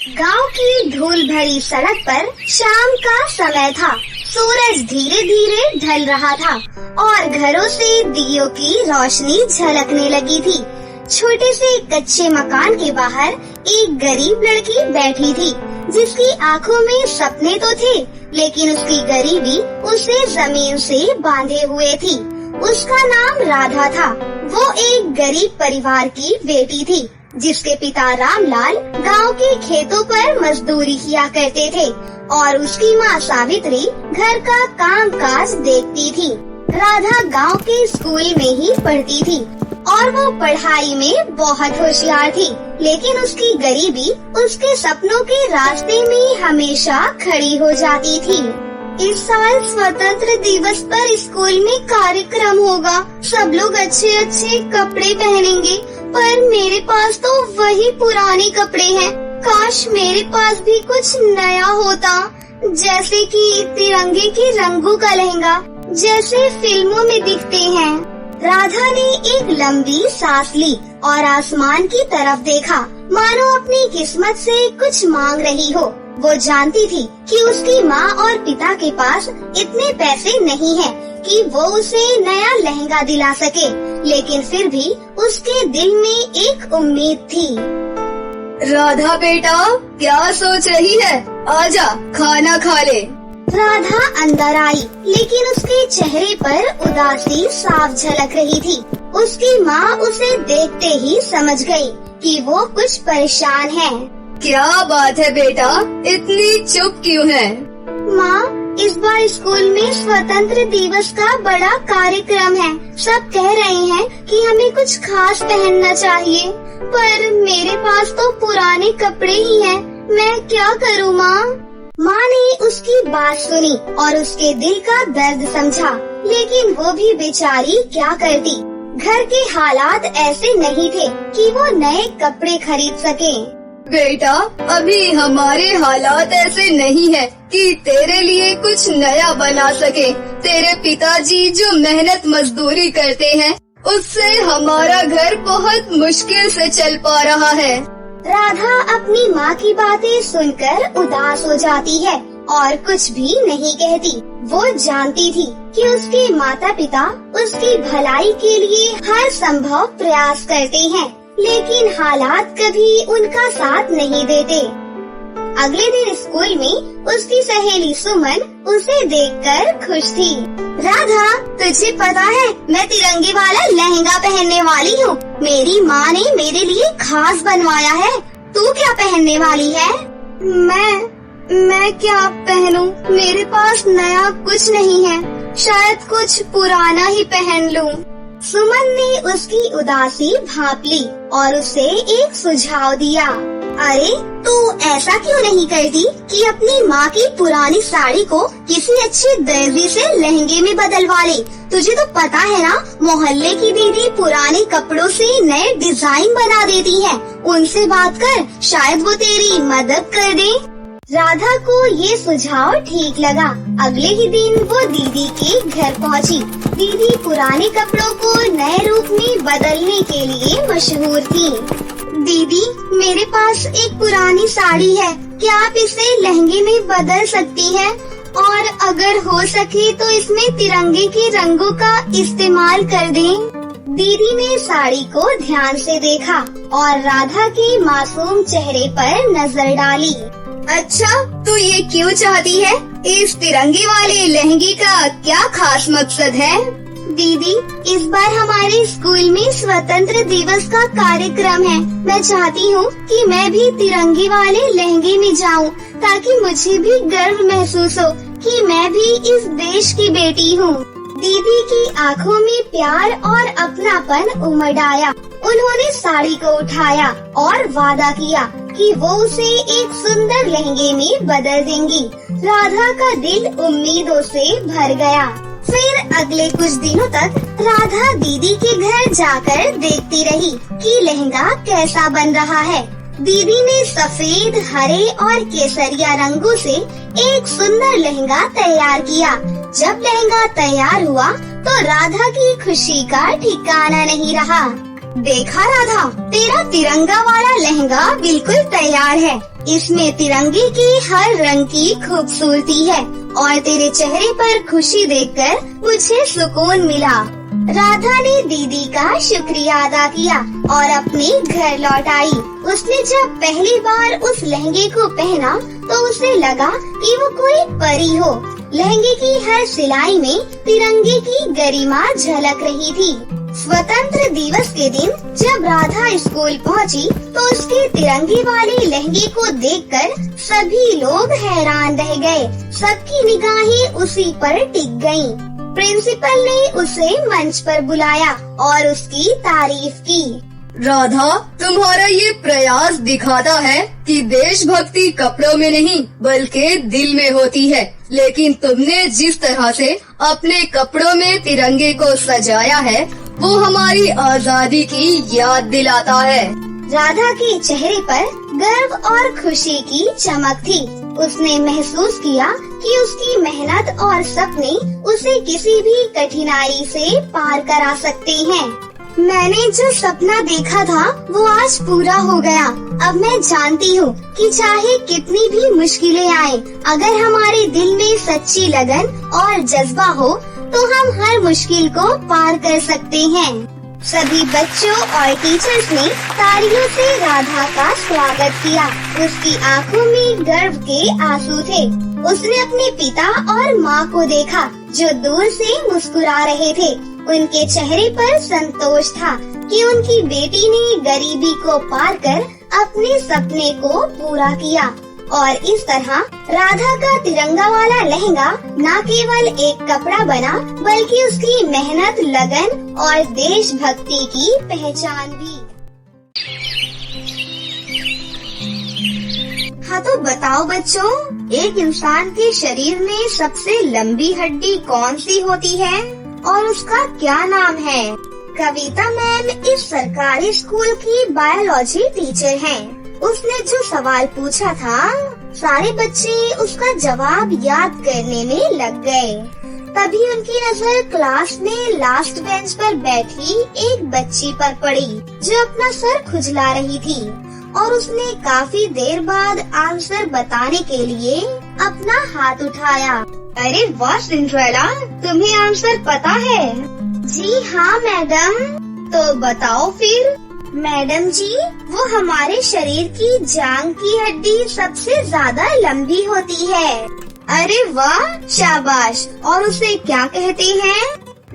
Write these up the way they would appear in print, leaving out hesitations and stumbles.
गांव की धूल भरी सड़क पर शाम का समय था। सूरज धीरे धीरे ढल रहा था और घरों से दियों की रोशनी झलकने लगी थी। छोटे से कच्चे मकान के बाहर एक गरीब लड़की बैठी थी, जिसकी आंखों में सपने तो थे, लेकिन उसकी गरीबी उसे जमीन से बांधे हुए थी। उसका नाम राधा था। वो एक गरीब परिवार की बेटी थी, जिसके पिता रामलाल गांव के खेतों पर मजदूरी किया करते थे और उसकी माँ सावित्री घर का काम काज देखती थी। राधा गांव के स्कूल में ही पढ़ती थी और वो पढ़ाई में बहुत होशियार थी, लेकिन उसकी गरीबी उसके सपनों के रास्ते में हमेशा खड़ी हो जाती थी। इस साल स्वतंत्र दिवस पर स्कूल में कार्यक्रम होगा। सब लोग अच्छे अच्छे कपड़े पहनेंगे, पर मेरे पास तो वही पुराने कपड़े हैं। काश मेरे पास भी कुछ नया होता, जैसे कि तिरंगे के रंगों का लहंगा, जैसे फिल्मों में दिखते हैं। राधा ने एक लंबी सांस ली और आसमान की तरफ देखा, मानो अपनी किस्मत से कुछ मांग रही हो। वो जानती थी कि उसकी माँ और पिता के पास इतने पैसे नहीं हैं कि वो उसे नया लहंगा दिला सके, लेकिन फिर भी उसके दिल में एक उम्मीद थी। राधा बेटा, क्या सोच रही है? आजा, खाना खा ले। राधा अंदर आई, लेकिन उसके चेहरे पर उदासी साफ झलक रही थी। उसकी माँ उसे देखते ही समझ गई कि वो कुछ परेशान है। क्या बात है बेटा, इतनी चुप क्यों है? माँ, इस बार स्कूल में स्वतंत्र दिवस का बड़ा कार्यक्रम है। सब कह रहे हैं कि हमें कुछ खास पहनना चाहिए, पर मेरे पास तो पुराने कपड़े ही हैं। मैं क्या करूँ माँ? माँ ने उसकी बात सुनी और उसके दिल का दर्द समझा, लेकिन वो भी बेचारी क्या करती। घर के हालात ऐसे नहीं थे कि वो नए कपड़े खरीद सके। बेटा, अभी हमारे हालात ऐसे नहीं है कि तेरे लिए कुछ नया बना सके। तेरे पिताजी जो मेहनत मजदूरी करते हैं, उससे हमारा घर बहुत मुश्किल से चल पा रहा है। राधा अपनी माँ की बातें सुनकर उदास हो जाती है और कुछ भी नहीं कहती। वो जानती थी कि उसके माता पिता उसकी भलाई के लिए हर संभव प्रयास करते हैं, लेकिन हालात कभी उनका साथ नहीं देते। अगले दिन स्कूल में उसकी सहेली सुमन उसे देखकर खुश थी। राधा, तुझे पता है मैं तिरंगे वाला लहंगा पहनने वाली हूँ। मेरी माँ ने मेरे लिए खास बनवाया है। तू क्या पहनने वाली है? मैं क्या पहनूं? मेरे पास नया कुछ नहीं है। शायद कुछ पुराना ही पहन लूं। सुमन ने उसकी उदासी भांप ली और उसे एक सुझाव दिया। अरे, तू ऐसा क्यों नहीं करती कि अपनी माँ की पुरानी साड़ी को किसी अच्छे दर्जी से लहंगे में बदलवा ले। तुझे तो पता है ना, मोहल्ले की दीदी पुराने कपड़ों से नए डिजाइन बना देती है। उनसे बात कर, शायद वो तेरी मदद कर दे। राधा को ये सुझाव ठीक लगा। अगले ही दिन वो दीदी के घर पहुँची। दीदी पुराने कपड़ों को नए रूप में बदलने के लिए मशहूर थी। दीदी, मेरे पास एक पुरानी साड़ी है, क्या आप इसे लहंगे में बदल सकती हैं? और अगर हो सके तो इसमें तिरंगे के रंगों का इस्तेमाल कर दें। दीदी ने साड़ी को ध्यान से देखा और राधा के मासूम चेहरे पर नजर डाली। अच्छा, तू ये क्यों चाहती है? इस तिरंगे वाले लहंगे का क्या खास मकसद है? दीदी, इस बार हमारे स्कूल में स्वतंत्र दिवस का कार्यक्रम है। मैं चाहती हूँ कि मैं भी तिरंगे वाले लहंगे में जाऊँ, ताकि मुझे भी गर्व महसूस हो कि मैं भी इस देश की बेटी हूँ। दीदी की आँखों में प्यार और अपनापन उमड़ आया। उन्होंने साड़ी को उठाया और वादा किया कि वो उसे एक सुंदर लहंगे में बदल देंगी। राधा का दिल उम्मीदों से भर गया। फिर अगले कुछ दिनों तक राधा दीदी के घर जाकर देखती रही कि लहंगा कैसा बन रहा है। दीदी ने सफेद, हरे और केसरिया रंगों से एक सुंदर लहंगा तैयार किया। जब लहंगा तैयार हुआ तो राधा की खुशी का ठिकाना नहीं रहा। देखा राधा, तेरा तिरंगा वाला लहंगा बिल्कुल तैयार है। इसमें तिरंगे के हर रंग की खूबसूरती है और तेरे चेहरे पर खुशी देखकर मुझे सुकून मिला। राधा ने दीदी का शुक्रिया अदा किया और अपने घर लौट आई। उसने जब पहली बार उस लहंगे को पहना तो उसे लगा कि वो कोई परी हो। लहंगे की हर सिलाई में तिरंगे की गरिमा झलक रही थी। स्वतंत्र दिवस के दिन जब राधा स्कूल पहुंची तो उसके तिरंगे वाले लहंगे को देखकर सभी लोग हैरान रह गए। सबकी निगाहें उसी पर टिक गईं। प्रिंसिपल ने उसे मंच पर बुलाया और उसकी तारीफ की। राधा, तुम्हारा ये प्रयास दिखाता है कि देशभक्ति कपड़ों में नहीं बल्कि दिल में होती है। लेकिन तुमने जिस तरह से अपने कपड़ों में तिरंगे को सजाया है वो हमारी आजादी की याद दिलाता है। राधा के चेहरे पर गर्व और खुशी की चमक थी। उसने महसूस किया कि उसकी मेहनत और सपने उसे किसी भी कठिनाई से पार करा सकते हैं। मैंने जो सपना देखा था वो आज पूरा हो गया। अब मैं जानती हूँ कि चाहे कितनी भी मुश्किलें आए, अगर हमारे दिल में सच्ची लगन और जज्बा हो तो हम हर मुश्किल को पार कर सकते हैं। सभी बच्चों और टीचर्स ने तालियों से राधा का स्वागत किया। उसकी आंखों में गर्व के आंसू थे। उसने अपने पिता और माँ को देखा जो दूर से मुस्कुरा रहे थे। उनके चेहरे पर संतोष था कि उनकी बेटी ने गरीबी को पार कर अपने सपने को पूरा किया। और इस तरह राधा का तिरंगा वाला लहंगा न केवल एक कपड़ा बना बल्कि उसकी मेहनत, लगन और देशभक्ति की पहचान भी। हाँ तो बताओ बच्चों, एक इंसान के शरीर में सबसे लंबी हड्डी कौन सी होती है और उसका क्या नाम है? कविता मैम इस सरकारी स्कूल की बायोलॉजी टीचर हैं। उसने जो सवाल पूछा था सारे बच्चे उसका जवाब याद करने में लग गए। तभी उनकी नजर क्लास में लास्ट बेंच पर बैठी एक बच्ची पर पड़ी जो अपना सर खुजला रही थी और उसने काफी देर बाद आंसर बताने के लिए अपना हाथ उठाया। अरे वाह सिंड्रेला, तुम्हें आंसर पता है? जी हाँ मैडम। तो बताओ फिर। मैडम जी, वो हमारे शरीर की जांघ की हड्डी सबसे ज्यादा लंबी होती है। अरे वाह, शाबाश। और उसे क्या कहते हैं?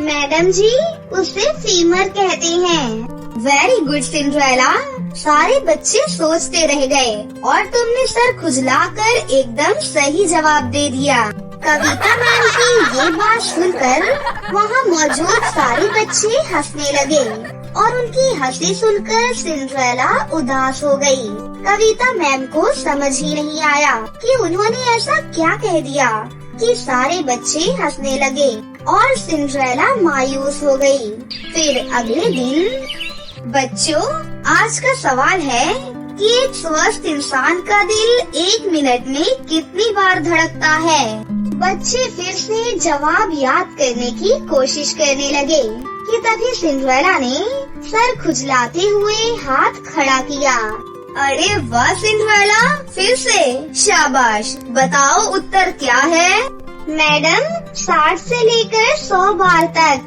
मैडम जी, उसे फीमर कहते हैं। Very good Cinderella. सारे बच्चे सोचते रह गए और तुमने सर खुजलाकर एकदम सही जवाब दे दिया। कविता मैम की ये बात सुनकर वहाँ मौजूद सारे बच्चे हंसने लगे और उनकी हंसी सुनकर सिंड्रेला उदास हो गई। कविता मैम को समझ ही नहीं आया कि उन्होंने ऐसा क्या कह दिया कि सारे बच्चे हंसने लगे और सिंड्रेला मायूस हो गई। फिर अगले दिन, बच्चों, आज का सवाल है कि एक स्वस्थ इंसान का दिल 1 मिनट में कितनी बार धड़कता है? बच्चे फिर से जवाब याद करने की कोशिश करने लगे कि तभी सिंड्रेला ने सर खुजलाते हुए हाथ खड़ा किया। अरे वाह सिंड्रेला, फिर से शाबाश। बताओ उत्तर क्या है? मैडम, 60 से लेकर 100 बार तक।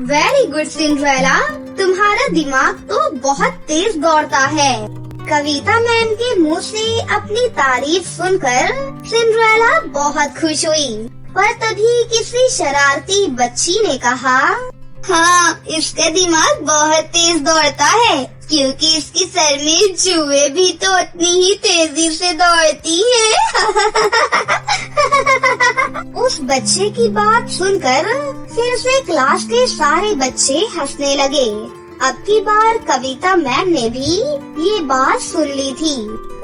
वेरी गुड सिंड्रेला, तुम्हारा दिमाग तो बहुत तेज दौड़ता है। कविता मैम के मुंह से अपनी तारीफ सुनकर सिंड्रेला बहुत खुश हुई। पर तभी किसी शरारती बच्ची ने कहा, हाँ, इसका दिमाग बहुत तेज दौड़ता है क्योंकि इसके सर में जुए भी तो उतनी ही तेजी से दौड़ती हैं। उस बच्चे की बात सुनकर फिर से क्लास के सारे बच्चे हंसने लगे। अब की बार कविता मैम ने भी ये बात सुन ली थी।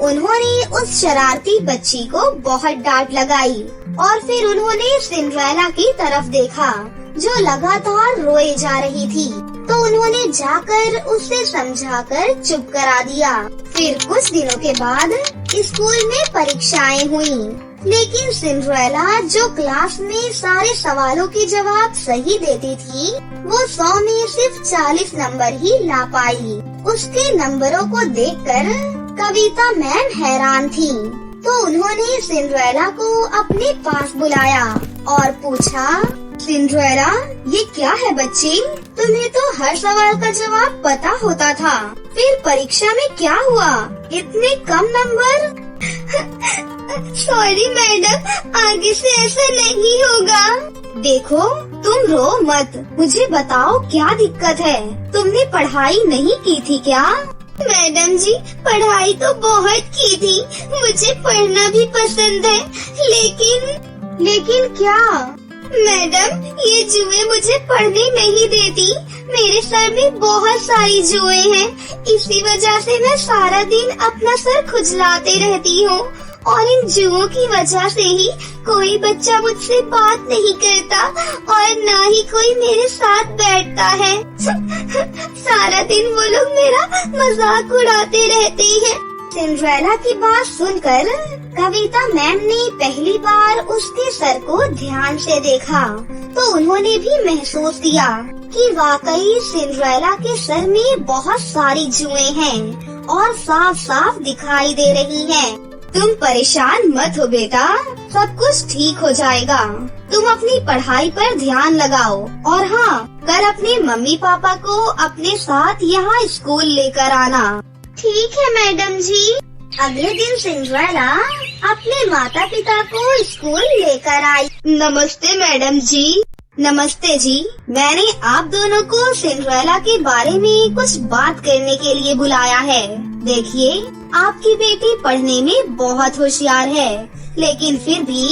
उन्होंने उस शरारती बच्ची को बहुत डांट लगाई और फिर उन्होंने सिंड्रेला की तरफ देखा जो लगातार रोए जा रही थी। तो उन्होंने जाकर उसे समझाकर चुप करा दिया। फिर कुछ दिनों के बाद स्कूल में परीक्षाएं हुई। लेकिन सिंड्रेला जो क्लास में सारे सवालों के जवाब सही देती थी, वो 100 में सिर्फ 40 नंबर ही ला पाई। उसके नंबरों को देखकर कविता मैम हैरान थी, तो उन्होंने सिंड्रेला को अपने पास बुलाया और पूछा, सिंड्रेला, ये क्या है बच्ची? तुम्हें तो हर सवाल का जवाब पता होता था, फिर परीक्षा में क्या हुआ? इतने कम नंबर? सॉरी मैडम, आगे से ऐसा नहीं होगा। देखो, तुम रो मत, मुझे बताओ क्या दिक्कत है? तुमने पढ़ाई नहीं की थी क्या? मैडम जी, पढ़ाई तो बहुत की थी, मुझे पढ़ना भी पसंद है, लेकिन क्या? मैडम, ये जुए मुझे पढ़ने नहीं देती, मेरे सर में बहुत सारी जुए हैं, इसी वजह से मैं सारा दिन अपना सर खुजलाते रहती हूँ और इन जुओं की वजह से ही कोई बच्चा मुझसे बात नहीं करता और न ही कोई मेरे साथ बैठता है। सारा दिन वो लोग मेरा मजाक उड़ाते रहते हैं। सिंड्रेला की बात सुनकर कविता मैम ने पहली बार उसके सर को ध्यान से देखा, तो उन्होंने भी महसूस किया कि वाकई सिंड्रेला के सर में बहुत सारी जुएं हैं और साफ साफ दिखाई दे रही हैं। तुम परेशान मत हो बेटा, सब कुछ ठीक हो जाएगा। तुम अपनी पढ़ाई पर ध्यान लगाओ और हाँ, कल अपने मम्मी पापा को अपने साथ यहाँ स्कूल लेकर आना। ठीक है मैडम जी। अगले दिन सिंड्रेला अपने माता पिता को स्कूल लेकर आई। नमस्ते मैडम जी। नमस्ते जी, मैंने आप दोनों को सिंड्रेला के बारे में कुछ बात करने के लिए बुलाया है। देखिए, आपकी बेटी पढ़ने में बहुत होशियार है, लेकिन फिर भी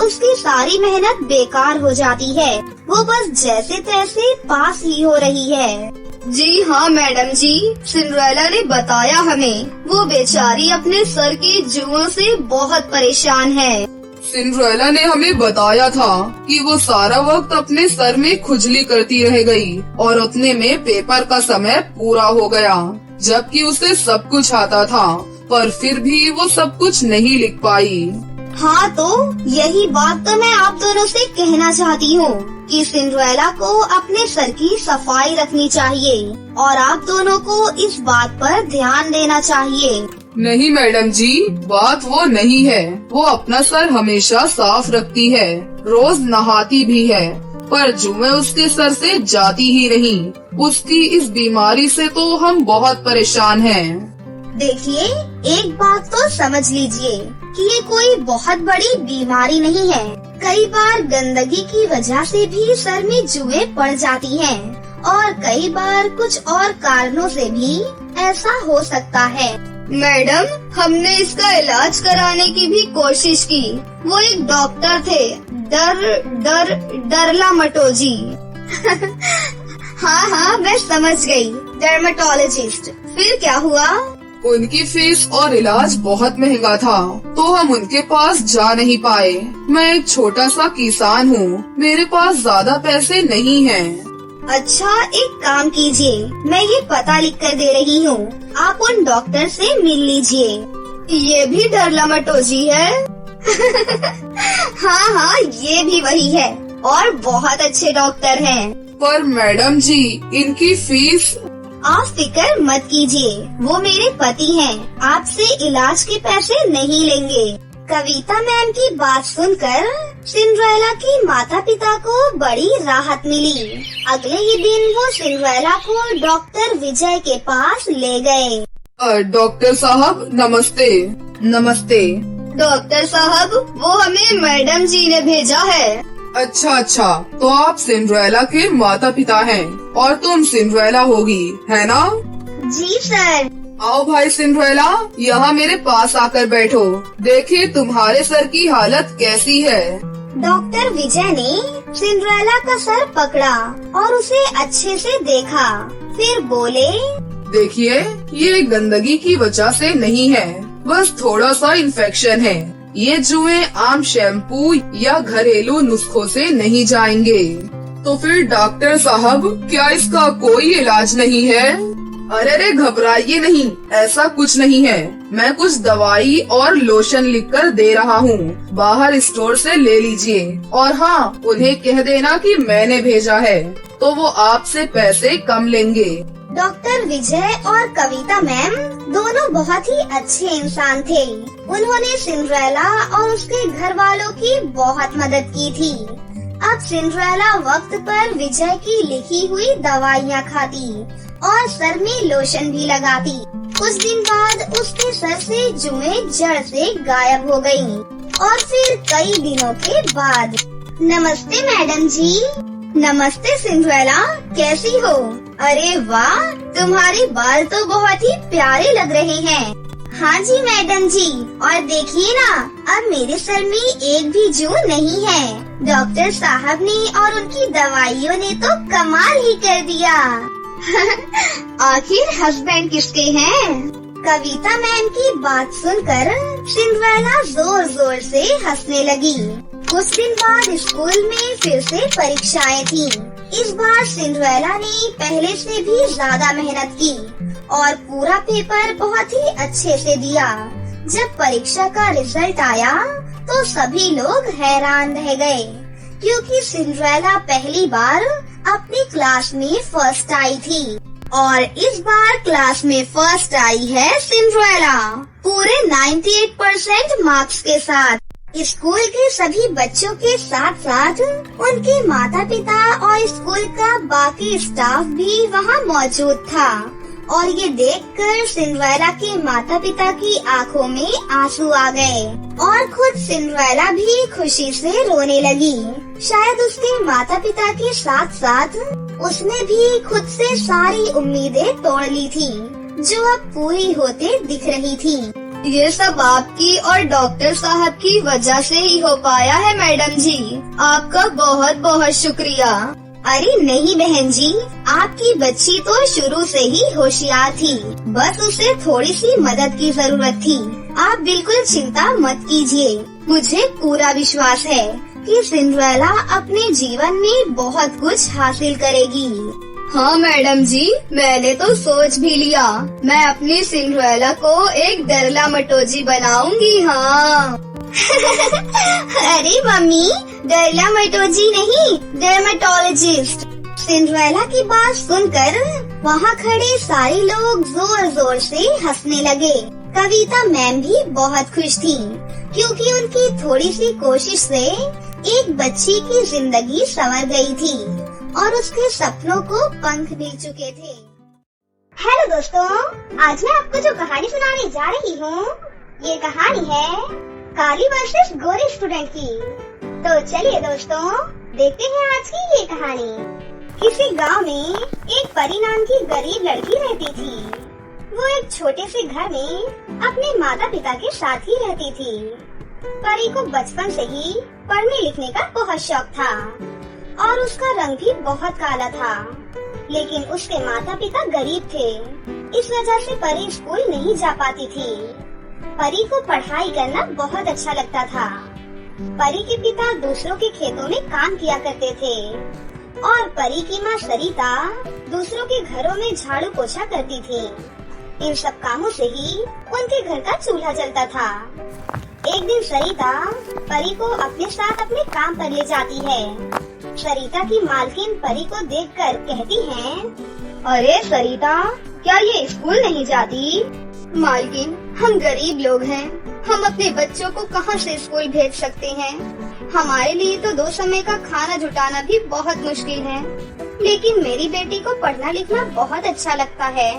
उसकी सारी मेहनत बेकार हो जाती है। वो बस जैसे तैसे पास ही हो रही है। जी हाँ मैडम जी, सिंड्रेला ने बताया हमें, वो बेचारी अपने सर के जुओं से बहुत परेशान है। सिंड्रेला ने हमें बताया था कि वो सारा वक्त अपने सर में खुजली करती रह गई और उतने में पेपर का समय पूरा हो गया, जबकि उसे सब कुछ आता था, पर फिर भी वो सब कुछ नहीं लिख पाई। हाँ, तो यही बात तो मैं आप दोनों से कहना चाहती हूँ कि सिंड्रेला को अपने सर की सफाई रखनी चाहिए और आप दोनों को इस बात पर ध्यान देना चाहिए। नहीं मैडम जी, बात वो नहीं है। वो अपना सर हमेशा साफ रखती है, रोज नहाती भी है, पर जुएं उसके सर से जाती ही नहीं। उसकी इस बीमारी से तो हम बहुत परेशान हैं। देखिए, एक बात तो समझ लीजिए कि ये कोई बहुत बड़ी बीमारी नहीं है। कई बार गंदगी की वजह से भी सर में जुएं पड़ जाती हैं और कई बार कुछ और कारणों से भी ऐसा हो सकता है। मैडम, हमने इसका इलाज कराने की भी कोशिश की। वो एक डॉक्टर थे, डरलामटोजी। हाँ, मैं समझ गई, डर्मेटोलॉजिस्ट। फिर क्या हुआ? उनकी फीस और इलाज बहुत महंगा था, तो हम उनके पास जा नहीं पाए। मैं एक छोटा सा किसान हूँ, मेरे पास ज्यादा पैसे नहीं हैं। अच्छा, एक काम कीजिए, मैं ये पता लिख कर दे रही हूँ, आप उन डॉक्टर से मिल लीजिए। ये भी डरलामटोजी है? हाँ, ये भी वही है और बहुत अच्छे डॉक्टर हैं। पर मैडम जी, इनकी फीस। आप फिक्र मत कीजिए, वो मेरे पति हैं, आपसे इलाज के पैसे नहीं लेंगे। कविता मैम की बात सुनकर सिंड्रेला के माता पिता को बड़ी राहत मिली। अगले ही दिन वो सिंड्रेला को डॉक्टर विजय के पास ले गए। डॉक्टर साहब नमस्ते। नमस्ते। डॉक्टर साहब, वो हमें मैडम जी ने भेजा है। अच्छा, तो आप सिंड्रेला के माता पिता हैं और तुम सिंड्रेला होगी, है ना? जी सर। आओ भाई सिंड्रेला, यहाँ मेरे पास आकर बैठो। देखिए तुम्हारे सर की हालत कैसी है। डॉक्टर विजय ने सिंड्रेला का सर पकड़ा और उसे अच्छे से देखा, फिर बोले, देखिए, ये गंदगी की वजह से नहीं है, बस थोड़ा सा इन्फेक्शन है। ये जुएं आम शैम्पू या घरेलू नुस्खों से नहीं जाएंगे। तो फिर डॉक्टर साहब, क्या इसका कोई इलाज नहीं है? अरे रे घबराइए नहीं, ऐसा कुछ नहीं है। मैं कुछ दवाई और लोशन लिखकर दे रहा हूँ, बाहर स्टोर से ले लीजिए। और हाँ, उन्हें कह देना कि मैंने भेजा है, तो वो आपसे पैसे कम लेंगे। डॉक्टर विजय और कविता मैम दोनों बहुत ही अच्छे इंसान थे। उन्होंने सिंड्रेला और उसके घर वालों की बहुत मदद की थी। अब सिंड्रेला वक्त पर विजय की लिखी हुई दवाइयाँ खाती और सर में लोशन भी लगाती। कुछ दिन बाद उसके सर से जुएं जड़ से गायब हो गयी। और फिर कई दिनों के बाद, नमस्ते मैडम जी। नमस्ते सिंड्रेला, कैसी हो? अरे वाह, तुम्हारे बाल तो बहुत ही प्यारे लग रहे हैं। हाँ जी मैडम जी, और देखिए ना, अब मेरे सर में एक भी जू नहीं है। डॉक्टर साहब ने और उनकी दवाइयों ने तो कमाल ही कर दिया। आखिर हस्बैंड किसके हैं? कविता मैम की बात सुनकर सिंड्रेला जोर जोर से हंसने लगी। कुछ दिन बाद स्कूल में फिर से परीक्षाएं थी। इस बार सिंड्रेला ने पहले से भी ज्यादा मेहनत की और पूरा पेपर बहुत ही अच्छे से दिया। जब परीक्षा का रिजल्ट आया तो सभी लोग हैरान रह गए, क्योंकि सिंड्रेला पहली बार अपनी क्लास में फर्स्ट आई थी। और इस बार क्लास में फर्स्ट आई है सिंड्रेला, पूरे 98% मार्क्स के साथ। स्कूल के सभी बच्चों के साथ साथ उनके माता पिता और स्कूल का बाकी स्टाफ भी वहाँ मौजूद था। और ये देखकर सिंड्रेला के माता पिता की आंखों में आंसू आ गए और खुद सिंड्रेला भी खुशी से रोने लगी। शायद उसके माता पिता के साथ साथ उसने भी खुद से सारी उम्मीदें तोड़ ली थी, जो अब पूरी होते दिख रही थी। ये सब आपकी और डॉक्टर साहब की वजह से ही हो पाया है मैडम जी, आपका बहुत बहुत शुक्रिया। अरे नहीं बहन जी, आपकी बच्ची तो शुरू से ही होशियार थी, बस उसे थोड़ी सी मदद की जरूरत थी। आप बिल्कुल चिंता मत कीजिए, मुझे पूरा विश्वास है कि सिंड्रेला अपने जीवन में बहुत कुछ हासिल करेगी। हाँ मैडम जी, मैंने तो सोच भी लिया, मैं अपनी सिंड्रेला को एक डरला मटोजी बनाऊंगी। हाँ। अरे मम्मी, डरला मटोजी नहीं, डर्मेटोलॉजिस्ट। सिंड्रेला की बात सुनकर वहाँ खड़े सारे लोग जोर जोर से हंसने लगे। कविता मैम भी बहुत खुश थी, क्योंकि उनकी थोड़ी सी कोशिश से एक बच्ची की जिंदगी संवर गई थी और उसके सपनों को पंख मिल चुके थे। हेलो दोस्तों, आज मैं आपको जो कहानी सुनाने जा रही हूँ, ये कहानी है काली वर्सेस गोरी स्टूडेंट की। तो चलिए दोस्तों, देखते हैं आज की ये कहानी। किसी गांव में एक परी नाम की गरीब लड़की रहती थी। वो एक छोटे से घर में अपने माता पिता के साथ ही रहती थी। परी को बचपन से ही पढ़ने लिखने का बहुत शौक था और उसका रंग भी बहुत काला था, लेकिन उसके माता पिता गरीब थे। इस वजह से परी स्कूल नहीं जा पाती थी। परी को पढ़ाई करना बहुत अच्छा लगता था। परी के पिता दूसरों के खेतों में काम किया करते थे और परी की माँ सरिता दूसरों के घरों में झाड़ू पोछा करती थी। इन सब कामों से ही उनके घर का चूल्हा जलता था। एक दिन सरिता परी को अपने साथ अपने काम पर ले जाती है। सरिता की मालकिन परी को देखकर कहती है, अरे सरिता, क्या ये स्कूल नहीं जाती? मालकिन, हम गरीब लोग हैं, हम अपने बच्चों को कहाँ से स्कूल भेज सकते हैं? हमारे लिए तो 2 समय का खाना जुटाना भी बहुत मुश्किल है, लेकिन मेरी बेटी को पढ़ना लिखना बहुत अच्छा लगता है।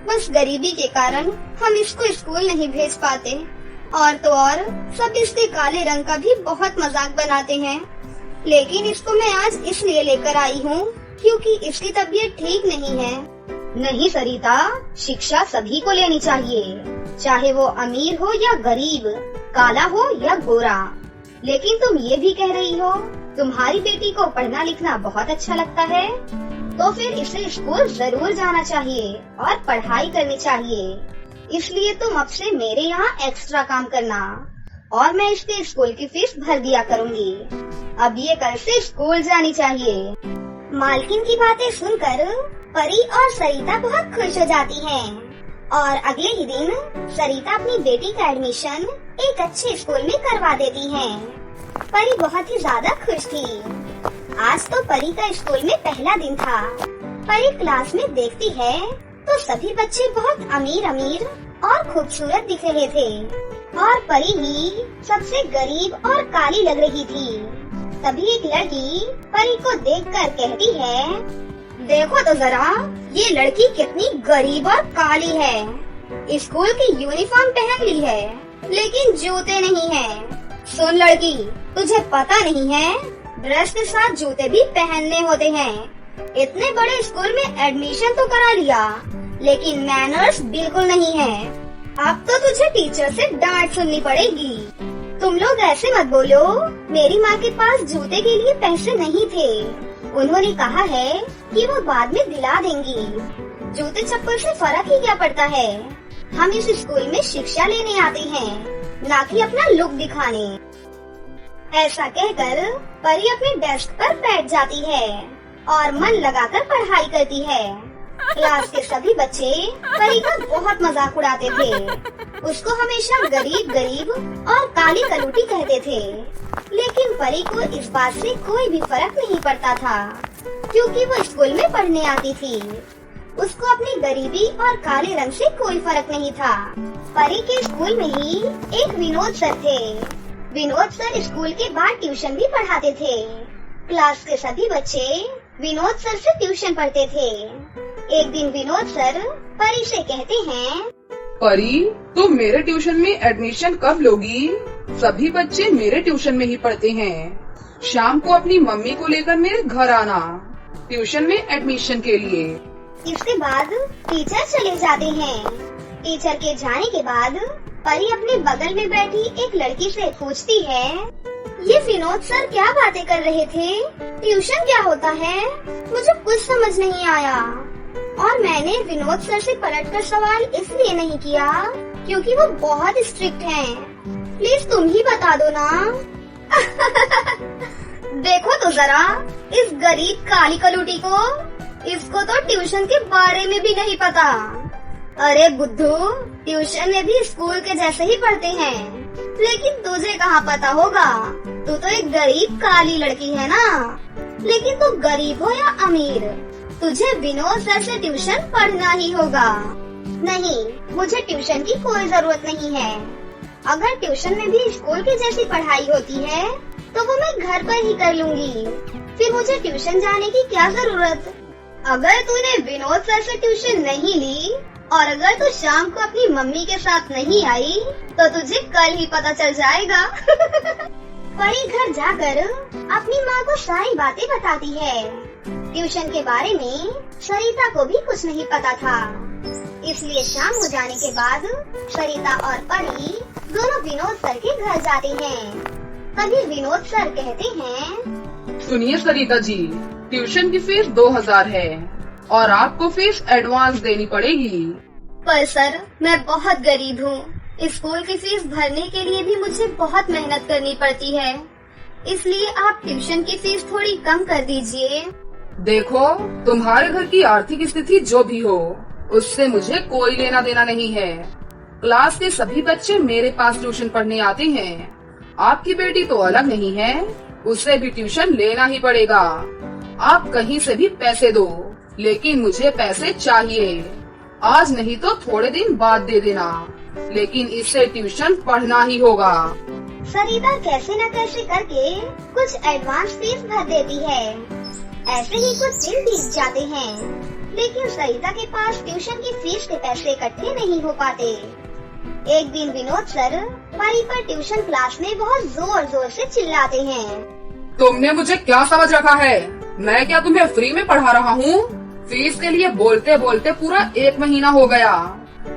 बस गरीबी के कारण हम इसको स्कूल नहीं भेज पाते। और तो और सब इसके काले रंग का भी बहुत मजाक बनाते हैं, लेकिन इसको मैं आज इसलिए लेकर आई हूँ क्योंकि इसकी तबीयत ठीक नहीं है। नहीं सरिता, शिक्षा सभी को लेनी चाहिए, चाहे वो अमीर हो या गरीब, काला हो या गोरा। लेकिन तुम ये भी कह रही हो तुम्हारी बेटी को पढ़ना लिखना बहुत अच्छा लगता है, तो फिर इसे स्कूल जरूर जाना चाहिए और पढ़ाई करनी चाहिए। इसलिए तुम अब से मेरे यहाँ एक्स्ट्रा काम करना और मैं इसके स्कूल की फीस भर दिया करूँगी। अब ये कल से स्कूल जानी चाहिए। मालकिन की बातें सुनकर परी और सरिता बहुत खुश हो जाती हैं। और अगले ही दिन सरिता अपनी बेटी का एडमिशन एक अच्छे स्कूल में करवा देती है। परी बहुत ही ज्यादा खुश थी। आज तो परी का स्कूल में पहला दिन था। परी क्लास में देखती है तो सभी बच्चे बहुत अमीर अमीर और खूबसूरत दिख रहे थे और परी ही सबसे गरीब और काली लग रही थी। तभी एक लड़की परी को देखकर कहती है, देखो तो जरा ये लड़की कितनी गरीब और काली है। स्कूल की यूनिफॉर्म पहन ली है लेकिन जूते नहीं है। सुन लड़की, तुझे पता नहीं है ड्रेस के साथ जूते भी पहनने होते हैं। इतने बड़े स्कूल में एडमिशन तो करा लिया लेकिन मैनर्स बिल्कुल नहीं है। अब तो तुझे टीचर से डांट सुननी पड़ेगी। तुम लोग ऐसे मत बोलो, मेरी माँ के पास जूते के लिए पैसे नहीं थे। उन्होंने कहा है कि वो बाद में दिला देंगी। जूते चप्पल से फर्क ही क्या पड़ता है। हम इस स्कूल में शिक्षा लेने आते हैं, ना कि अपना लुक दिखाने। ऐसा कहकर परी अपने डेस्क पर बैठ जाती है और मन लगाकर पढ़ाई करती है। क्लास के सभी बच्चे परी का बहुत मजाक उड़ाते थे। उसको हमेशा गरीब गरीब और काली कलूटी कहते थे, लेकिन परी को इस बात से कोई भी फर्क नहीं पड़ता था क्योंकि वो स्कूल में पढ़ने आती थी। उसको अपनी गरीबी और काले रंग से कोई फर्क नहीं था। परी के स्कूल में ही एक विनोद सर थे। विनोद सर स्कूल के बाद ट्यूशन भी पढ़ाते थे। क्लास के सभी बच्चे विनोद सर से ट्यूशन पढ़ते थे। एक दिन विनोद सर परी से कहते हैं, परी, तुम मेरे ट्यूशन में एडमिशन कब लोगी? सभी बच्चे मेरे ट्यूशन में ही पढ़ते हैं। शाम को अपनी मम्मी को लेकर मेरे घर आना ट्यूशन में एडमिशन के लिए। इसके बाद टीचर चले जाते हैं। टीचर के जाने के बाद परी अपने बगल में बैठी एक लड़की से पूछती है, ये विनोद सर क्या बातें कर रहे थे? ट्यूशन क्या होता है? मुझे कुछ समझ नहीं आया। और मैंने विनोद सर से पलटकर सवाल इसलिए नहीं किया क्योंकि वो बहुत स्ट्रिक्ट हैं। प्लीज तुम ही बता दो ना। देखो तो जरा इस गरीब काली कलूटी को, इसको तो ट्यूशन के बारे में भी नहीं पता। अरे बुद्धू, ट्यूशन में भी स्कूल के जैसे ही पढ़ते हैं, लेकिन तुझे कहाँ पता होगा। तू तो एक गरीब काली लड़की है ना। लेकिन तू गरीब हो या अमीर, तुझे विनोद सर से ट्यूशन पढ़ना ही होगा। नहीं, मुझे ट्यूशन की कोई जरूरत नहीं है। अगर ट्यूशन में भी स्कूल की जैसी पढ़ाई होती है तो वो मैं घर पर ही कर लूंगी। फिर मुझे ट्यूशन जाने की क्या जरूरत। अगर तूने विनोद सर से ट्यूशन नहीं ली और अगर तू शाम को अपनी मम्मी के साथ नहीं आई तो तुझे कल ही पता चल जाएगा। परी घर जाकर अपनी माँ को सारी बातें बताती है। ट्यूशन के बारे में सरिता को भी कुछ नहीं पता था, इसलिए शाम हो जाने के बाद सरिता और परी दोनों विनोद सर के घर जाते हैं। तभी विनोद सर कहते हैं, सुनिए सरिता जी, ट्यूशन की फीस 2000 है और आपको फीस एडवांस देनी पड़ेगी। पर सर, मैं बहुत गरीब हूँ। स्कूल की फीस भरने के लिए भी मुझे बहुत मेहनत करनी पड़ती है, इसलिए आप ट्यूशन की फीस थोड़ी कम कर दीजिए। देखो, तुम्हारे घर की आर्थिक स्थिति जो भी हो, उससे मुझे कोई लेना देना नहीं है। क्लास के सभी बच्चे मेरे पास ट्यूशन पढ़ने आते हैं। आपकी बेटी तो अलग नहीं है, उसे भी ट्यूशन लेना ही पड़ेगा। आप कहीं से भी पैसे दो, लेकिन मुझे पैसे चाहिए। आज नहीं तो थोड़े दिन बाद दे देना, लेकिन इससे ट्यूशन पढ़ना ही होगा। सरिता कैसे न कैसे करके कुछ एडवांस फीस भर देती है। ऐसे ही कुछ दिन बीत जाते हैं, लेकिन सरिता के पास ट्यूशन की फीस के पैसे इकट्ठे नहीं हो पाते। एक दिन विनोद सर परी पर ट्यूशन क्लास में बहुत जोर जोर से चिल्लाते हैं, तुमने मुझे क्या समझ रखा है? मैं क्या तुम्हें फ्री में पढ़ा रहा हूँ? फीस के लिए बोलते बोलते पूरा 1 महीना हो गया,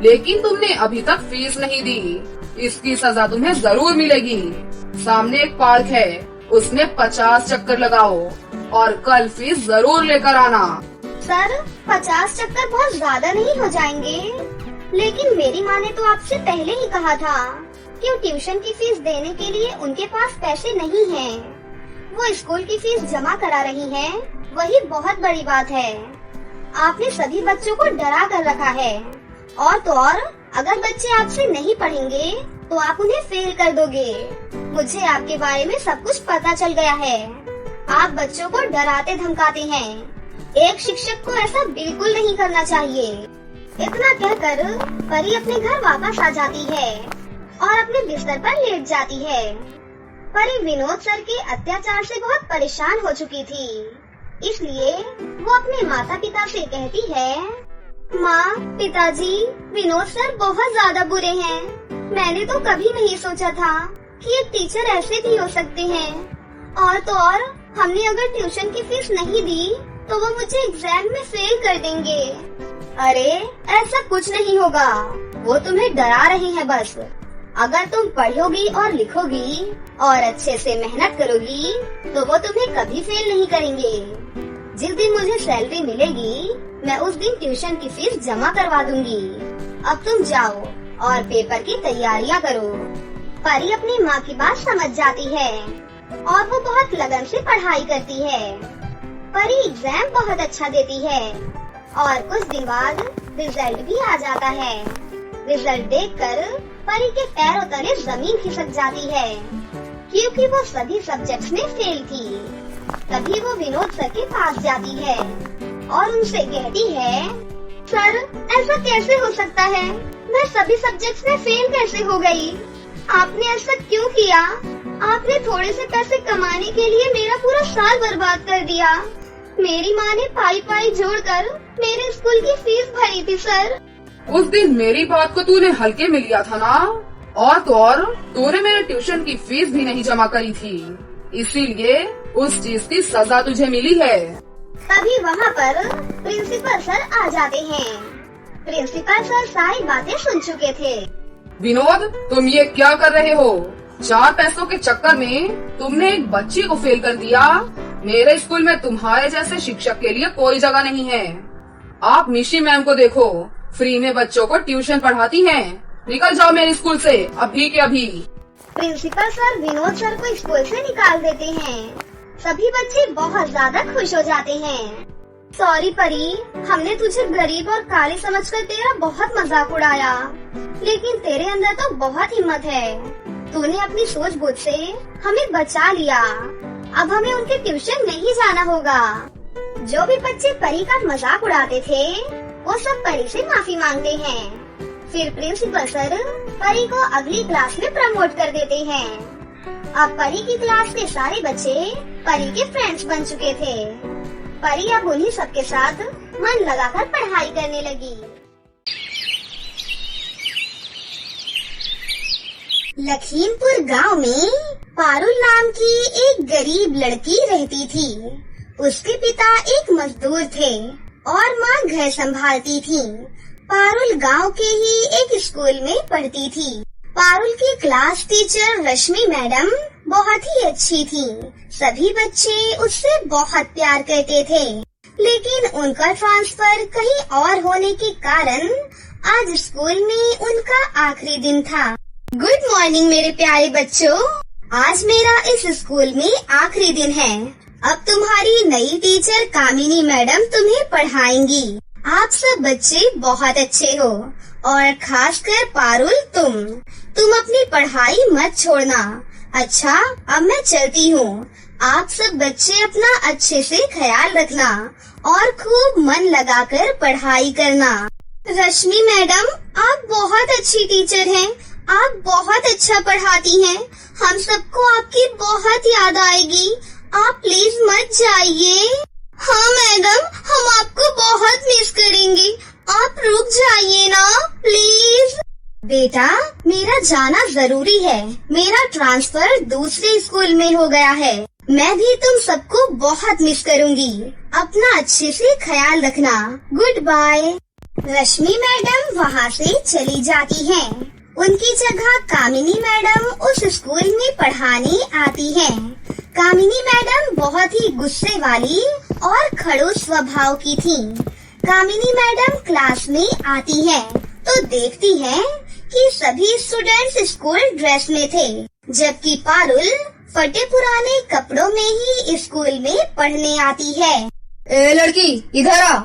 लेकिन तुमने अभी तक फीस नहीं दी। इसकी सजा तुम्हें जरूर मिलेगी। सामने एक पार्क है, उसमें 50 चक्कर लगाओ और कल फीस जरूर लेकर आना। सर, 50 चक्कर बहुत ज्यादा नहीं हो जाएंगे? लेकिन मेरी माँ ने तो आपसे पहले ही कहा था कि ट्यूशन की फीस देने के लिए उनके पास पैसे नहीं हैं। वो स्कूल की फीस जमा करा रही हैं वही बहुत बड़ी बात है। आपने सभी बच्चों को डरा कर रखा है। और तो और, अगर बच्चे आपसे नहीं पढ़ेंगे तो आप उन्हें फेल कर दोगे। मुझे आपके बारे में सब कुछ पता चल गया है। आप बच्चों को डराते धमकाते हैं। एक शिक्षक को ऐसा बिल्कुल नहीं करना चाहिए। इतना कहकर परी अपने घर वापस आ जाती है और अपने बिस्तर पर लेट जाती है। परी विनोद सर के अत्याचार से बहुत परेशान हो चुकी थी, इसलिए वो अपने माता पिता से कहती है, माँ, पिताजी, विनोद सर बहुत ज्यादा बुरे हैं। मैंने तो कभी नहीं सोचा था कि एक टीचर ऐसे भी हो सकते हैं। और तो और, हमने अगर ट्यूशन की फीस नहीं दी तो वो मुझे एग्जाम में फेल कर देंगे। अरे ऐसा कुछ नहीं होगा, वो तुम्हें डरा रहे हैं बस। अगर तुम पढ़ोगी और लिखोगी और अच्छे से मेहनत करोगी तो वो तुम्हें कभी फेल नहीं करेंगे। जिस दिन मुझे सैलरी मिलेगी मैं उस दिन ट्यूशन की फीस जमा करवा दूंगी। अब तुम जाओ और पेपर की तैयारियां करो। परी अपनी माँ की बात समझ जाती है और वो बहुत लगन से पढ़ाई करती है। परी एग्जाम बहुत अच्छा देती है और कुछ दिन बाद रिजल्ट भी आ जाता है। रिजल्ट देखकर परी के पैरों तले जमीन खिसक जाती है, क्योंकि वो सभी सब्जेक्ट्स में फेल थी। तभी वो विनोद सर के पास जाती है और उनसे कहती है, सर, ऐसा कैसे हो सकता है? मैं सभी सब्जेक्ट्स में फेल कैसे हो गई? आपने ऐसा क्यों किया? आपने थोड़े से पैसे कमाने के लिए मेरा पूरा साल बर्बाद कर दिया। मेरी माँ ने पाई जोड़कर मेरे स्कूल की फीस भरी थी सर। उस दिन मेरी बात को तूने हल्के में लिया था ना, और तो और तूने मेरे ट्यूशन की फीस भी नहीं जमा करी थी, इसीलिए उस चीज की सजा तुझे मिली है। तभी वहाँ पर प्रिंसिपल सर आ जाते हैं। प्रिंसिपल सर सारी बातें सुन चुके थे। विनोद, तुम ये क्या कर रहे हो? 4 पैसों के चक्कर में तुमने एक बच्ची को फेल कर दिया। मेरे स्कूल में तुम्हारे जैसे शिक्षक के लिए कोई जगह नहीं है। आप मिशी मैम को देखो, फ्री में बच्चों को ट्यूशन पढ़ाती हैं। निकल जाओ मेरे स्कूल से अभी के अभी। प्रिंसिपल सर विनोद सर को स्कूल से निकाल देते हैं। सभी बच्चे बहुत ज्यादा खुश हो जाते हैं। सॉरी परी, हमने तुझे गरीब और काले समझकर तेरा बहुत मजाक उड़ाया, लेकिन तेरे अंदर तो बहुत हिम्मत है। तूने अपनी सूझबूझ से हमें बचा लिया। अब हमें उनके ट्यूशन नहीं जाना होगा। जो भी बच्चे परी का मजाक उड़ाते थे वो सब परी से माफी मांगते हैं। फिर प्रिंसिपल सर परी को अगली क्लास में प्रमोट कर देते हैं। अब परी की क्लास के सारे बच्चे परी के फ्रेंड्स बन चुके थे। परी अब उन्हीं सबके साथ मन लगाकर पढ़ाई करने लगी। लखीमपुर गांव में पारुल नाम की एक गरीब लड़की रहती थी। उसके पिता एक मजदूर थे और माँ घर संभालती थी। पारुल गांव के ही एक स्कूल में पढ़ती थी। पारुल की क्लास टीचर रश्मि मैडम बहुत ही अच्छी थी। सभी बच्चे उससे बहुत प्यार करते थे, लेकिन उनका ट्रांसफर कहीं और होने के कारण आज स्कूल में उनका आखिरी दिन था। गुड मॉर्निंग मेरे प्यारे बच्चों, आज मेरा इस स्कूल में आखिरी दिन है। अब तुम्हारी नई टीचर कामिनी मैडम तुम्हें पढ़ाएंगी। आप सब बच्चे बहुत अच्छे हो और खासकर पारुल तुम अपनी पढ़ाई मत छोड़ना। अच्छा, अब मैं चलती हूँ। आप सब बच्चे अपना अच्छे से ख्याल रखना और खूब मन लगाकर पढ़ाई करना। रश्मि मैडम, आप बहुत अच्छी टीचर हैं। आप बहुत अच्छा पढ़ाती हैं। हम सबको आपकी बहुत याद आएगी। आप प्लीज मत जाइए। हाँ मैडम, हम आपको बहुत मिस करेंगे। आप रुक जाइए ना प्लीज। बेटा, मेरा जाना जरूरी है। मेरा ट्रांसफर दूसरे स्कूल में हो गया है। मैं भी तुम सबको बहुत मिस करूंगी। अपना अच्छे से ख्याल रखना। Good bye. रश्मि मैडम वहाँ से चली जाती हैं। उनकी जगह कामिनी मैडम उस स्कूल में पढ़ाने आती हैं। कामिनी मैडम बहुत ही गुस्से वाली और खड़ूस स्वभाव की थी। कामिनी मैडम क्लास में आती हैं तो देखती हैं कि सभी स्टूडेंट्स स्कूल ड्रेस में थे, जबकि पारुल फटे पुराने कपड़ों में ही स्कूल में पढ़ने आती है। ए लड़की, इधर आ।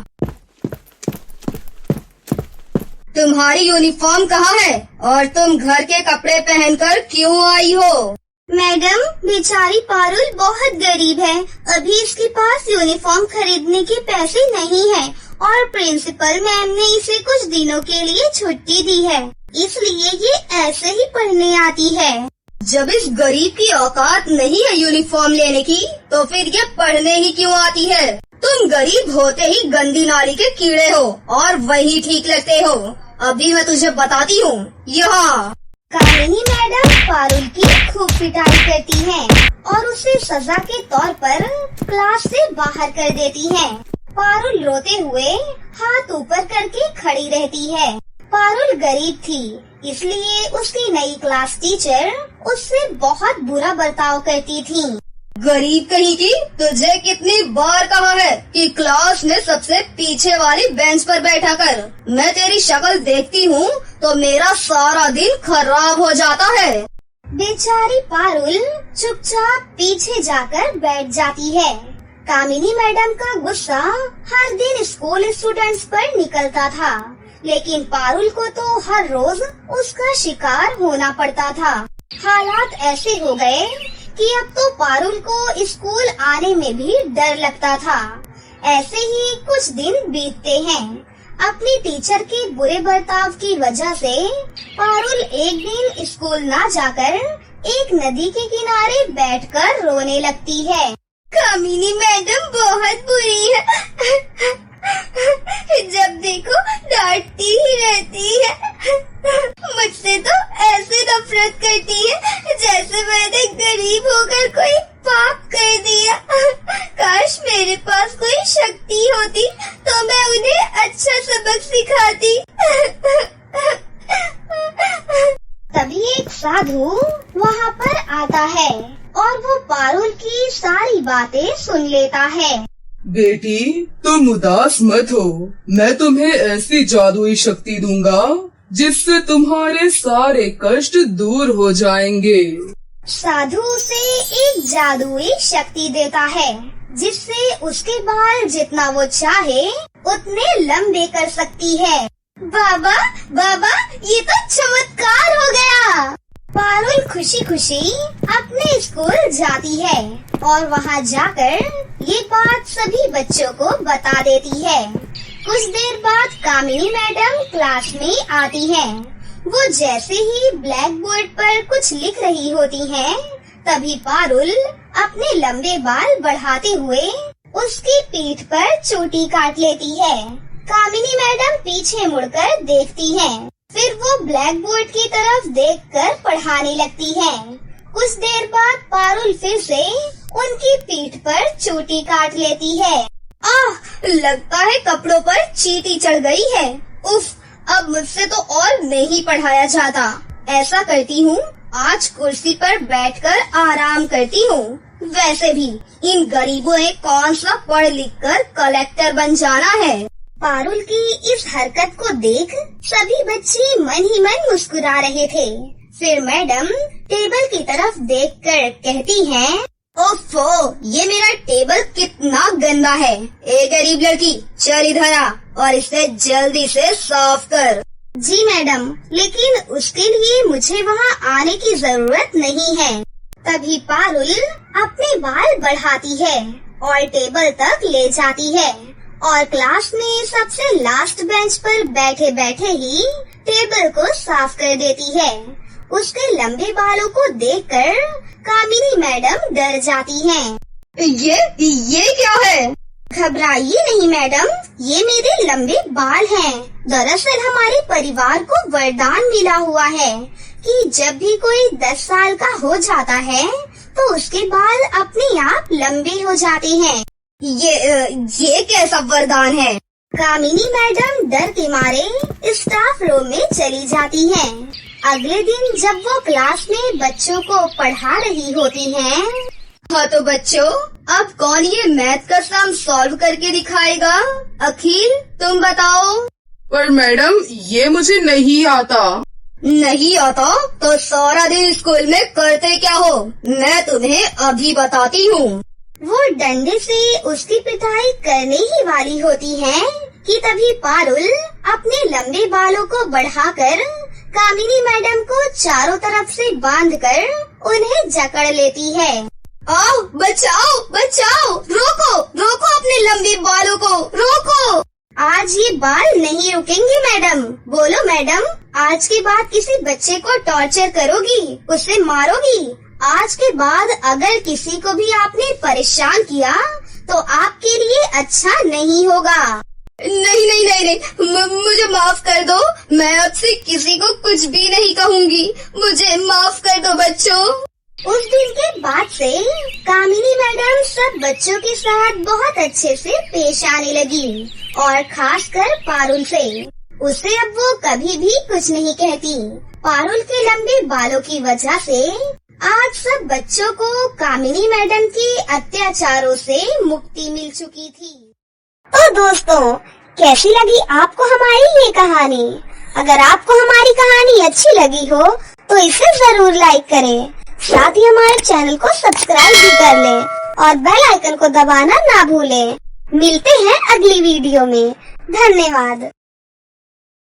तुम्हारी यूनिफॉर्म कहाँ है और तुम घर के कपड़े पहनकर क्यों आई हो? मैडम, बेचारी पारुल बहुत गरीब है। अभी इसके पास यूनिफॉर्म खरीदने के पैसे नहीं है और प्रिंसिपल मैम ने इसे कुछ दिनों के लिए छुट्टी दी है, इसलिए ये ऐसे ही पढ़ने आती है। जब इस गरीब की औकात नहीं है यूनिफॉर्म लेने की, तो फिर ये पढ़ने ही क्यों आती है? तुम गरीब होते ही गंदी नाली के कीड़े हो और वही ठीक लगते हो। अभी मैं तुझे बताती हूँ। यहाँ कामिनी मैडम पारुल की खूब पिटाई करती हैं और उसे सजा के तौर पर क्लास से बाहर कर देती हैं। पारुल रोते हुए हाथ ऊपर करके खड़ी रहती है। पारुल गरीब थी, इसलिए उसकी नई क्लास टीचर उससे बहुत बुरा बर्ताव करती थी। गरीब कहीं की, तुझे कितनी बार कहा है कि क्लास में सबसे पीछे वाली बेंच पर बैठा कर। मैं तेरी शक्ल देखती हूँ तो मेरा सारा दिन खराब हो जाता है। बेचारी पारुल चुपचाप पीछे जाकर बैठ जाती है। कामिनी मैडम का गुस्सा हर दिन स्कूल स्टूडेंट्स पर निकलता था, लेकिन पारुल को तो हर रोज उसका शिकार होना पड़ता था। हालात ऐसे हो गए कि अब तो पारुल को स्कूल आने में भी डर लगता था। ऐसे ही कुछ दिन बीतते हैं। अपनी टीचर के बुरे बर्ताव की वजह से पारुल एक दिन स्कूल ना जाकर एक नदी के किनारे बैठकर रोने लगती है। कामिनी मैडम बहुत बुरी है। जब देखो डांटती ही रहती है। मुझसे तो ऐसे नफरत करती है जैसे मैंने गरीब होकर कोई पाप कर दिया। काश मेरे पास कोई शक्ति होती तो मैं उन्हें अच्छा सबक सिखाती। तभी एक साधु वहाँ पर आता है और वो पारुल की सारी बातें सुन लेता है। बेटी, तुम उदास मत हो। मैं तुम्हें ऐसी जादुई शक्ति दूंगा जिससे तुम्हारे सारे कष्ट दूर हो जाएंगे। साधु उसे एक जादुई शक्ति देता है जिससे उसके बाल जितना वो चाहे उतने लंबे कर सकती है। बाबा, बाबा, ये तो चमत्कार हो गया। पारुल खुशी खुशी अपने स्कूल जाती है और वहाँ जाकर ये बात सभी बच्चों को बता देती है। कुछ देर बाद कामिनी मैडम क्लास में आती हैं। वो जैसे ही ब्लैक बोर्ड पर कुछ लिख रही होती हैं, तभी पारुल अपने लंबे बाल बढ़ाते हुए उसकी पीठ पर चोटी काट लेती है। कामिनी मैडम पीछे मुड़कर देखती हैं। फिर वो ब्लैक बोर्ड की तरफ देखकर पढ़ाने लगती हैं। कुछ देर बाद पारुल फिर से उनकी पीठ पर चोटी काट लेती है। लगता है कपड़ों पर चींटी चढ़ गई है। उफ, अब मुझसे तो और नहीं पढ़ाया जाता। ऐसा करती हूँ, आज कुर्सी पर बैठकर आराम करती हूँ। वैसे भी इन गरीबों ने कौन सा पढ़ लिख कर कलेक्टर बन जाना है। पारुल की इस हरकत को देख सभी बच्चे मन ही मन मुस्कुरा रहे थे। फिर मैडम टेबल की तरफ देखकर कहती हैं, ओफो, ये मेरा टेबल कितना गंदा है। ए गरीब लड़की, चल इधर आ और इसे जल्दी से साफ कर। जी मैडम, लेकिन उसके लिए मुझे वहाँ आने की जरूरत नहीं है। तभी पारुल अपने बाल बढ़ाती है और टेबल तक ले जाती है और क्लास में सबसे लास्ट बेंच पर बैठे बैठे ही टेबल को साफ कर देती है। उसके लंबे बालों को देखकर कामिनी मैडम डर जाती हैं। ये क्या है? घबराइए नहीं मैडम, ये मेरे लंबे बाल हैं। दरअसल हमारे परिवार को वरदान मिला हुआ है कि जब भी कोई 10 साल का हो जाता है तो उसके बाल अपने आप लंबे हो जाते हैं। ये कैसा वरदान है? कामिनी मैडम डर के मारे स्टाफ रूम में चली जाती हैं। अगले दिन जब वो क्लास में बच्चों को पढ़ा रही होती हैं, हाँ तो बच्चों, अब कौन ये मैथ का सम सॉल्व करके दिखाएगा? अखिल, तुम बताओ। पर मैडम, ये मुझे नहीं आता। नहीं आता तो सारा दिन स्कूल में करते क्या हो? मैं तुम्हें अभी बताती हूँ। वो डंडे से उसकी पिटाई करने ही वाली होती है कि तभी पारुल अपने लंबे बालों को बढ़ाकर कामिनी मैडम को चारों तरफ से बांधकर उन्हें जकड़ लेती है। आओ, बचाओ बचाओ, रोको रोको अपने लंबे बालों को, रोको। आज ये बाल नहीं रुकेंगे मैडम। बोलो मैडम, आज के बाद किसी बच्चे को टॉर्चर करोगी, उसे मारोगी? आज के बाद अगर किसी को भी आपने परेशान किया तो आपके लिए अच्छा नहीं होगा। नहीं नहीं नहीं नहीं, मुझे माफ कर दो। मैं अब से किसी को कुछ भी नहीं कहूँगी। मुझे माफ कर दो बच्चों। उस दिन के बाद से कामिनी मैडम सब बच्चों के साथ बहुत अच्छे से पेश आने लगी और खासकर पारुल से। उसे अब वो कभी भी कुछ नहीं कहती। पारुल के लंबे बालों की वजह से आज सब बच्चों को कामिनी मैडम के अत्याचारों से मुक्ति मिल चुकी थी। तो दोस्तों, कैसी लगी आपको हमारी ये कहानी? अगर आपको हमारी कहानी अच्छी लगी हो तो इसे जरूर लाइक करें, साथ ही हमारे चैनल को सब्सक्राइब भी कर लें और बेल आइकन को दबाना ना भूलें। मिलते हैं अगली वीडियो में। धन्यवाद।